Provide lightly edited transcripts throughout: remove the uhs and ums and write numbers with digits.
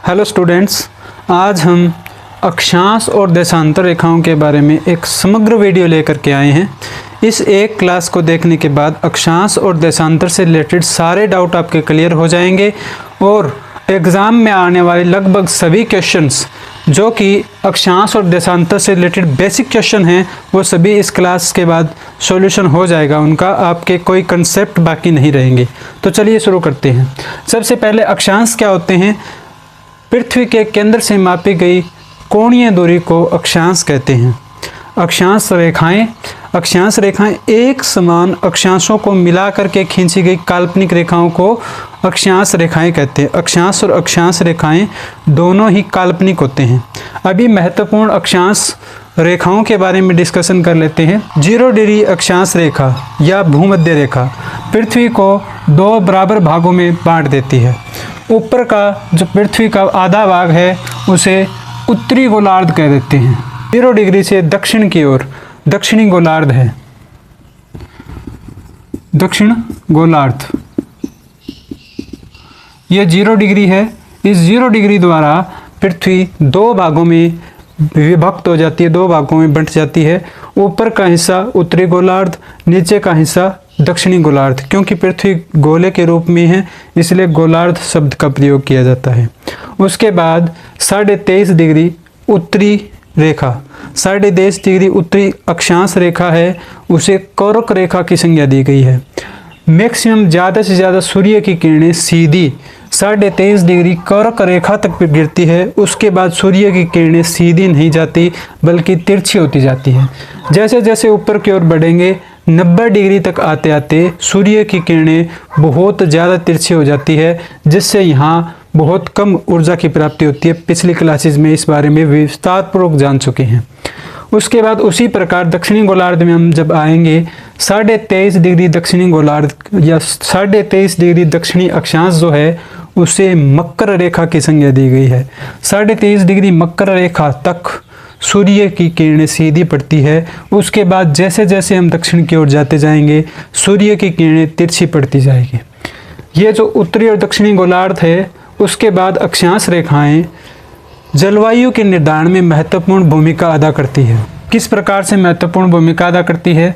Hello students, आज हम अक्षांश और देशांतर रेखाओं के बारे में एक समग्र वीडियो लेकर के आए हैं। इस एक क्लास को देखने के बाद अक्षांश और देशांतर से रिलेटेड सारे डाउट आपके क्लियर हो जाएंगे और एग्ज़ाम में आने वाले लगभग सभी क्वेश्चंस जो कि अक्षांश और देशांतर से रिलेटेड बेसिक क्वेश्चन हैं वो सभी इस क्लास के बाद सॉल्यूशन हो जाएगा उनका। आपके कोई कंसेप्ट बाकी नहीं रहेंगे। तो चलिए शुरू करते हैं। सबसे पहले अक्षांश क्या होते हैं? पृथ्वी के केंद्र से मापी गई कोणीय दूरी को अक्षांश कहते हैं। अक्षांश रेखाएं एक समान अक्षांशों को मिलाकर के खींची गई काल्पनिक रेखाओं को अक्षांश रेखाएं कहते हैं। अक्षांश और अक्षांश रेखाएं दोनों ही काल्पनिक होते हैं। अभी महत्वपूर्ण अक्षांश रेखाओं के बारे में डिस्कशन कर लेते हैं। 0 डिग्री अक्षांश रेखा या भूमध्य रेखा पृथ्वी को 2 बराबर भागों में बांट देती है। ऊपर का जो पृथ्वी का आधा भाग है उसे उत्तरी गोलार्ध कह देते हैं। 0 डिग्री से दक्षिण की ओर दक्षिणी गोलार्ध है, दक्षिण गोलार्ध। यह 0 डिग्री है। इस 0 डिग्री द्वारा पृथ्वी 2 भागों में विभक्त हो जाती है, 2 भागों में बंट जाती है। ऊपर का हिस्सा उत्तरी गोलार्ध, नीचे का हिस्सा दक्षिणी गोलार्ध। क्योंकि पृथ्वी गोले के रूप में है इसलिए गोलार्ध शब्द का प्रयोग किया जाता है। उसके बाद 23.5 डिग्री उत्तरी रेखा, 23.5 डिग्री उत्तरी अक्षांश रेखा है, उसे कौरक रेखा की संज्ञा दी गई है। मैक्सिमम ज़्यादा से ज़्यादा सूर्य की किरणें सीधी 23.5 डिग्री कौरक रेखा तक गिरती है। उसके बाद सूर्य की किरणें सीधी नहीं जाती बल्कि तिरछी होती जाती है। जैसे जैसे ऊपर की ओर बढ़ेंगे 90 डिग्री तक आते आते सूर्य की किरणें बहुत ज़्यादा तिरछी हो जाती है, जिससे यहाँ बहुत कम ऊर्जा की प्राप्ति होती है। पिछली क्लासेस में इस बारे में विस्तारपूर्वक जान चुके हैं। उसके बाद उसी प्रकार दक्षिणी गोलार्ध में हम जब आएंगे 23.5 डिग्री दक्षिणी गोलार्ध या 23.5 डिग्री दक्षिणी अक्षांश जो है उसे मकर रेखा की संज्ञा दी गई है। 23.5 डिग्री मकर रेखा तक सूर्य की किरणें सीधी पड़ती है। उसके बाद जैसे जैसे हम दक्षिण की ओर जाते जाएंगे सूर्य की किरणें तिरछी पड़ती जाएगी। ये जो उत्तरी और दक्षिणी गोलार्ध है, उसके बाद अक्षांश रेखाएं जलवायु के निर्धारण में महत्वपूर्ण भूमिका अदा करती है। किस प्रकार से महत्वपूर्ण भूमिका अदा करती है?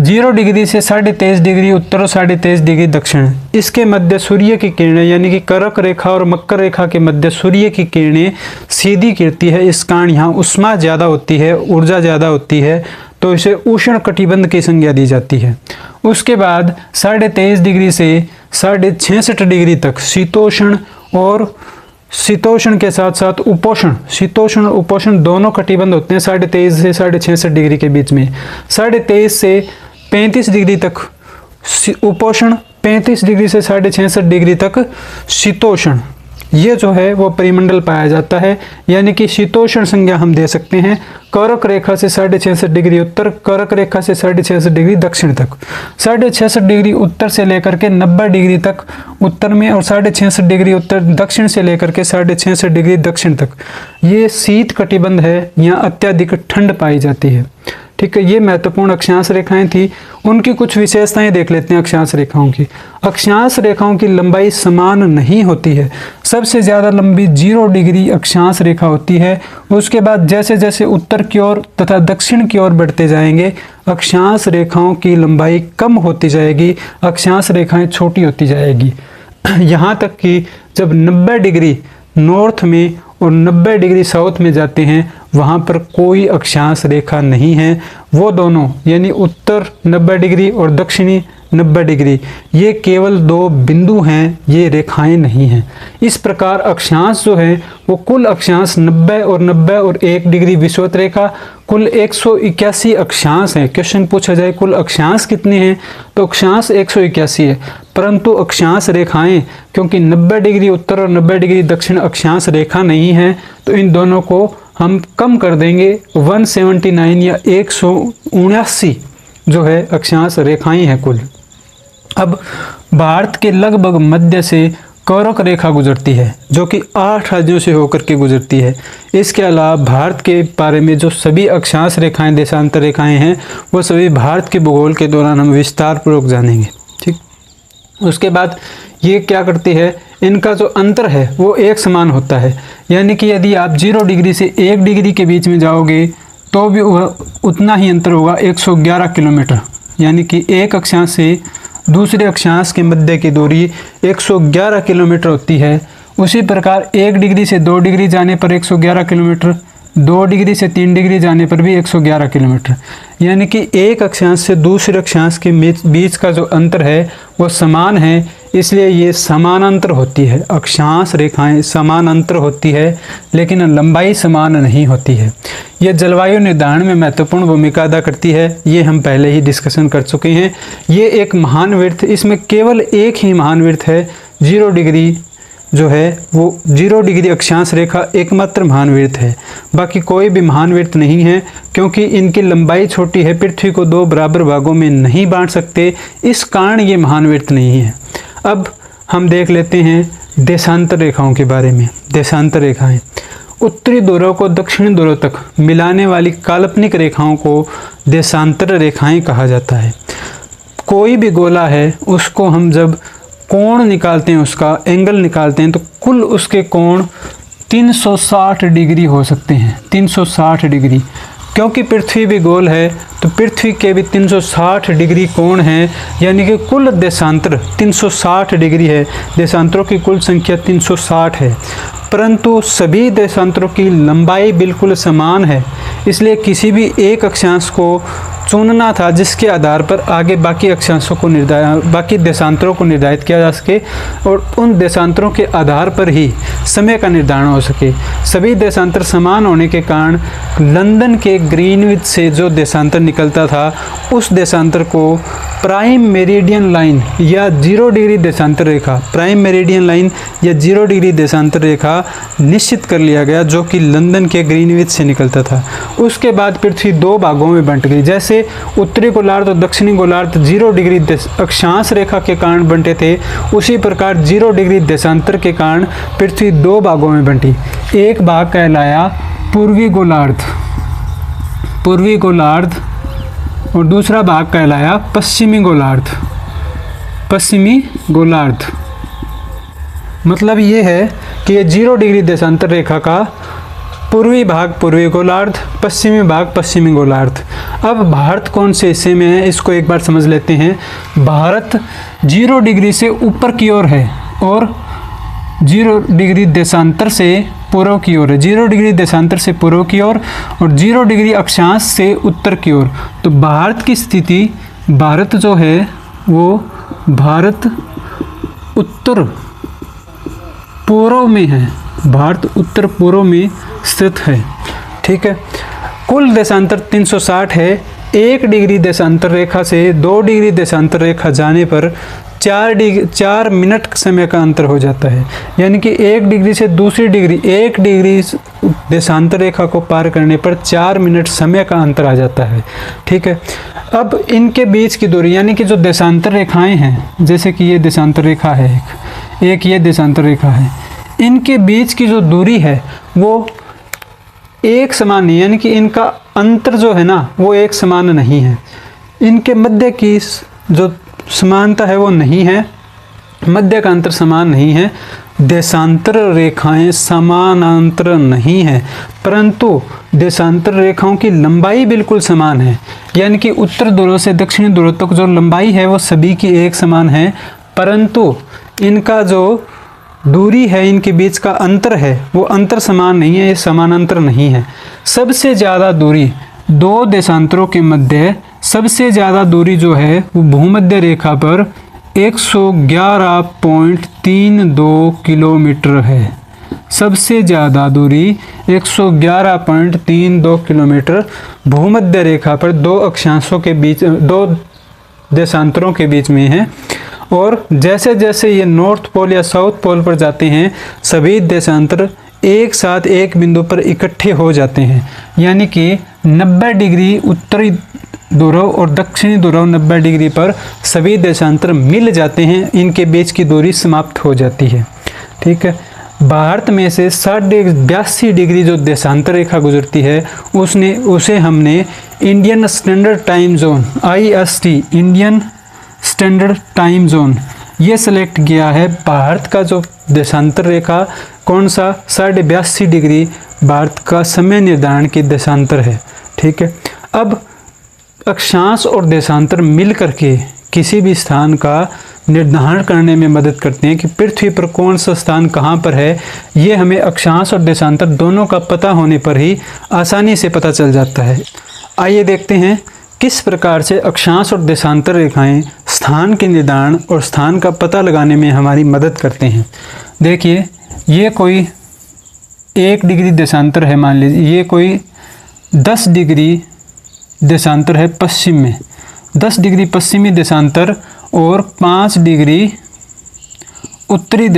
0 डिग्री से 23.5 डिग्री उत्तर और 23.5 डिग्री दक्षिण, इसके मध्य सूर्य की किरणें यानी कि कर्क रेखा और मकर रेखा के मध्य सूर्य की किरणें सीधी गिरती है। इस कारण यहाँ उष्मा ज़्यादा होती है, ऊर्जा ज़्यादा होती है, तो इसे उष्ण कटिबंध की संज्ञा दी जाती है। उसके बाद 23.5 डिग्री से 66 डिग्री तक शीतोष्ण और शीतोष्ण के साथ साथ उपोष्ण, शीतोष्ण और उपोष्ण दोनों कटिबंध होते हैं 23.5 से 66 डिग्री के बीच में। 23.5 से 35 डिग्री तक उपोष्ण, 35 डिग्री से 66 डिग्री तक शीतोष्ण, ये जो है वो परिमंडल पाया जाता है। यानी कि शीतोष्ण संज्ञा हम दे सकते हैं कर्क रेखा से 66 डिग्री उत्तर, कर्क रेखा से 66 डिग्री दक्षिण तक। 66 डिग्री उत्तर से लेकर के 90 डिग्री तक उत्तर में और 66 डिग्री उत्तर दक्षिण से लेकर के 66 डिग्री दक्षिण तक ये शीत कटिबंध है। यहाँ अत्यधिक ठंड पाई जाती है। ठीक है, ये महत्वपूर्ण अक्षांश रेखाएं थी। उनकी कुछ विशेषताएं देख लेते हैं अक्षांश रेखाओं की। अक्षांश रेखाओं की लंबाई समान नहीं होती है। सबसे ज़्यादा लंबी 0 डिग्री अक्षांश रेखा होती है। उसके बाद जैसे जैसे उत्तर की ओर तथा दक्षिण की ओर बढ़ते जाएंगे अक्षांश रेखाओं की लंबाई कम होती जाएगी, अक्षांश रेखाएं छोटी होती जाएगी। यहाँ तक कि जब 90 डिग्री नॉर्थ में और 90 डिग्री साउथ में जाते हैं वहाँ पर कोई अक्षांश रेखा नहीं है। वो दोनों यानी उत्तर 90 डिग्री और दक्षिणी 90 डिग्री ये केवल 2 बिंदु हैं, ये रेखाएं नहीं हैं। इस प्रकार अक्षांश जो है वो कुल अक्षांश 90 और 1 डिग्री विषुवत रेखा कुल 181 अक्षांश हैं। क्वेश्चन पूछा जाए कुल अक्षांश कितने हैं तो अक्षांश 181 है, परंतु अक्षांश रेखाएं क्योंकि 90 डिग्री उत्तर और 90 डिग्री दक्षिण अक्षांश रेखा नहीं है तो इन दोनों को हम कम कर देंगे। 179 या 179 जो है अक्षांश रेखाएं हैं कुल। अब भारत के लगभग मध्य से कौरक रेखा गुजरती है जो कि 8 राज्यों से होकर के गुजरती है। इसके अलावा भारत के बारे में जो सभी अक्षांश रेखाएं देशांतर रेखाएं हैं वो सभी भारत के भूगोल के दौरान हम विस्तार पूर्वक जानेंगे। ठीक, उसके बाद ये क्या करती है, इनका जो अंतर है वो एक समान होता है। यानी कि यदि आप 0 डिग्री से 1 डिग्री के बीच में जाओगे तो भी वह उतना ही अंतर होगा, 111 किलोमीटर। यानी कि एक अक्षांश से दूसरे अक्षांश के मध्य की दूरी 111 किलोमीटर होती है। उसी प्रकार 1 डिग्री से 2 डिग्री जाने पर 111 किलोमीटर, 2 डिग्री से 3 डिग्री जाने पर भी 111 किलोमीटर। यानी कि एक अक्षांश से दूसरे अक्षांश के बीच का जो अंतर है वो समान है, इसलिए ये समानांतर होती है। अक्षांश रेखाएं समानांतर होती है लेकिन लंबाई समान नहीं होती है। ये जलवायु निर्धारण में महत्वपूर्ण भूमिका अदा करती है, ये हम पहले ही डिस्कशन कर चुके हैं। ये एक महानवृत्त, इसमें केवल एक ही महानवृत्त है, 0 डिग्री जो है वो 0 डिग्री अक्षांश रेखा एकमात्र महानवृत्त है। बाकी कोई भी महानवृत्त नहीं है, क्योंकि इनकी लंबाई छोटी है, पृथ्वी को 2 बराबर भागों में नहीं बांट सकते, इस कारण ये महानवृत्त नहीं है। अब हम देख लेते हैं देशांतर रेखाओं के बारे में। देशांतर रेखाएं उत्तरी ध्रुव को दक्षिणी ध्रुव तक मिलाने वाली काल्पनिक रेखाओं को देशांतर रेखाएं कहा जाता है। कोई भी गोला है, उसको हम जब कोण निकालते हैं, उसका एंगल निकालते हैं, तो कुल उसके कोण 360 डिग्री हो सकते हैं। 360 डिग्री, क्योंकि पृथ्वी भी गोल है तो पृथ्वी के भी 360 डिग्री कोण है। यानी कि कुल देशांतर 360 डिग्री है। देशांतरों की कुल संख्या 360 है, परंतु सभी देशांतरों की लंबाई बिल्कुल समान है। इसलिए किसी भी एक अक्षांश को चुनना था जिसके आधार पर आगे बाकी अक्षांशों को बाकी देशांतरों को निर्धारित किया जा सके और उन देशांतरों के आधार पर ही समय का निर्धारण हो सके। सभी देशांतर समान होने के कारण लंदन के ग्रीनविच से जो देशांतर निकलता था, उस देशांतर को प्राइम मेरिडियन लाइन या 0 डिग्री देशांतर रेखा, प्राइम मेरिडियन लाइन या 0 डिग्री देशांतर रेखा निश्चित कर लिया गया, जो कि लंदन के ग्रीनविच से निकलता था। उसके बाद पृथ्वी 2 भागों में बंट गई। जैसे उत्तरी गोलार्ध और दक्षिणी गोलार्ध 0 डिग्री अक्षांश रेखा के कारण बंटे थे, उसी प्रकार 0 डिग्री देशांतर के कारण पृथ्वी 2 भागों में बंटी। एक भाग कहलाया पूर्वी गोलार्ध, पूर्वी गोलार्ध, और दूसरा भाग कहलाया पश्चिमी गोलार्ध, पश्चिमी गोलार्ध। मतलब ये है कि ये 0 डिग्री देशांतर रेखा का पूर्वी भाग पूर्वी गोलार्ध, पश्चिमी भाग पश्चिमी गोलार्ध। अब भारत कौन से हिस्से में है, इसको एक बार समझ लेते हैं। भारत 0 डिग्री से ऊपर की ओर है और 0 डिग्री देशांतर से पूर्व की ओर है। 0 डिग्री देशांतर से पूर्व की ओर और 0 डिग्री अक्षांश से उत्तर की ओर। तो भारत की स्थिति, भारत जो है वो भारत उत्तर पूर्व में है, भारत उत्तर पूर्व में स्थित है। ठीक है। कुल देशांतर 360 है। 1 डिग्री देशांतर रेखा से 2 डिग्री देशांतर रेखा जाने पर 4 मिनट समय का अंतर हो जाता है। यानी कि 1 डिग्री से दूसरी डिग्री, 1 डिग्री देशांतर रेखा को पार करने पर 4 मिनट समय का अंतर आ जाता है। ठीक है। अब इनके बीच की दूरी, यानी कि जो देशांतर रेखाएं हैं, जैसे कि ये देशांतर रेखा है, एक ये देशांतर रेखा है, इनके बीच की जो दूरी है वो एक समान नहीं, यानी कि इनका अंतर जो है ना वो एक समान नहीं है। इनके मध्य की जो समानता है वो नहीं है, मध्य का अंतर समान नहीं है। देशांतर रेखाएं समानांतर नहीं है, परंतु देशांतर रेखाओं की लंबाई बिल्कुल समान है। यानी कि उत्तर ध्रुव से दक्षिणी ध्रुव तक जो लंबाई है वो सभी की एक समान है, परंतु इनका जो दूरी है, इनके बीच का अंतर है, वो अंतर समान नहीं है, ये समानांतर नहीं है। सबसे ज़्यादा दूरी 2 देशांतरों के मध्य, सबसे ज़्यादा दूरी जो है वो भूमध्य रेखा पर 111.32 किलोमीटर है। सबसे ज़्यादा दूरी 111.32 किलोमीटर भूमध्य रेखा पर 2 अक्षांशों के बीच, 2 देशांतरों के बीच में है। और जैसे जैसे ये नॉर्थ पोल या साउथ पोल पर जाते हैं, सभी देशांतर एक साथ एक बिंदु पर इकट्ठे हो जाते हैं। यानी कि 90 डिग्री उत्तरी ध्रुव और दक्षिणी ध्रुव 90 डिग्री पर सभी देशांतर मिल जाते हैं, इनके बीच की दूरी समाप्त हो जाती है। ठीक है। भारत में से 82 डिग्री जो देशांतर रेखा गुजरती है, उसे हमने Indian standard time zone, IST, Indian standard time zone ये सेलेक्ट किया है भारत का जो देशांतर रेखा कौन सा 82.5 डिग्री भारत का समय निर्धारण की देशांतर है। ठीक है, अब अक्षांश और देशांतर मिल करके किसी भी स्थान का निर्धारण करने में मदद करते हैं कि पृथ्वी पर कौन सा स्थान कहाँ पर है। ये हमें अक्षांश और देशांतर दोनों का पता होने पर ही आसानी से पता चल जाता है। आइए देखते हैं किस प्रकार से अक्षांश और देशांतर रेखाएं स्थान के निर्धारण और स्थान का पता लगाने में हमारी मदद करते हैं। देखिए, ये कोई 1 डिग्री देशांतर है, मान लीजिए ये कोई 10 डिग्री देशांतर है पश्चिम में, 10 डिग्री पश्चिमी देशांतर और 5 डिग्री उत्तरी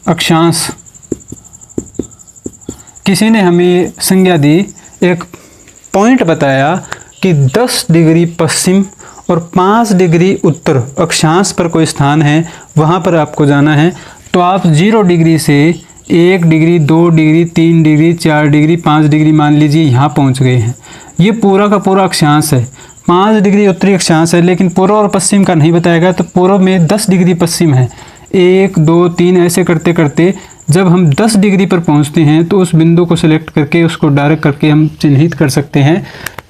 अक्षांश। किसी ने हमें संज्ञा दी, एक पॉइंट बताया कि 10 डिग्री पश्चिम और 5 डिग्री उत्तर अक्षांश पर कोई स्थान है, वहाँ पर आपको जाना है। तो आप 0 डिग्री से 1 degree 2 degree 3 degree 4 degree 5 degree मान लीजिए यहाँ पहुँच गए हैं। ये पूरा का पूरा अक्षांश है, 5 डिग्री उत्तरी अक्षांश है, लेकिन पूर्व और पश्चिम का नहीं बताया गया। तो पूर्व में 10 डिग्री पश्चिम है, 1 2 3 ऐसे करते करते जब हम 10 डिग्री पर पहुंचते हैं तो उस बिंदु को सिलेक्ट करके उसको डायरेक्ट करके हम चिन्हित कर सकते हैं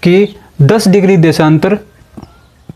कि 10 डिग्री देशांतर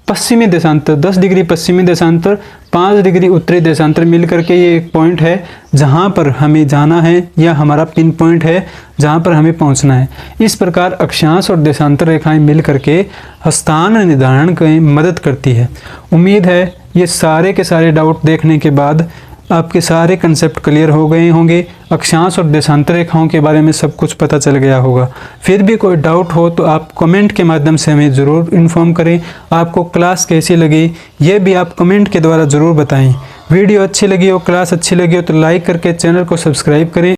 पश्चिमी देशांतर, 10 डिग्री पश्चिमी देशांतर, 5 डिग्री उत्तरी देशांतर मिल करके ये एक पॉइंट है जहाँ पर हमें जाना है, या हमारा पिन पॉइंट है जहाँ पर हमें पहुँचना है। इस प्रकार अक्षांश और देशांतर रेखाएं मिल करके स्थान निर्धारण की मदद करती है। उम्मीद है ये सारे के सारे डाउट देखने के बाद आपके सारे कंसेप्ट क्लियर हो गए होंगे। अक्षांश और देशांतर रेखाओं के बारे में सब कुछ पता चल गया होगा। फिर भी कोई डाउट हो तो आप कमेंट के माध्यम से हमें ज़रूर इन्फॉर्म करें। आपको क्लास कैसी लगी ये भी आप कमेंट के द्वारा ज़रूर बताएं। वीडियो अच्छी लगी हो, क्लास अच्छी लगी हो तो लाइक करके चैनल को सब्सक्राइब करें।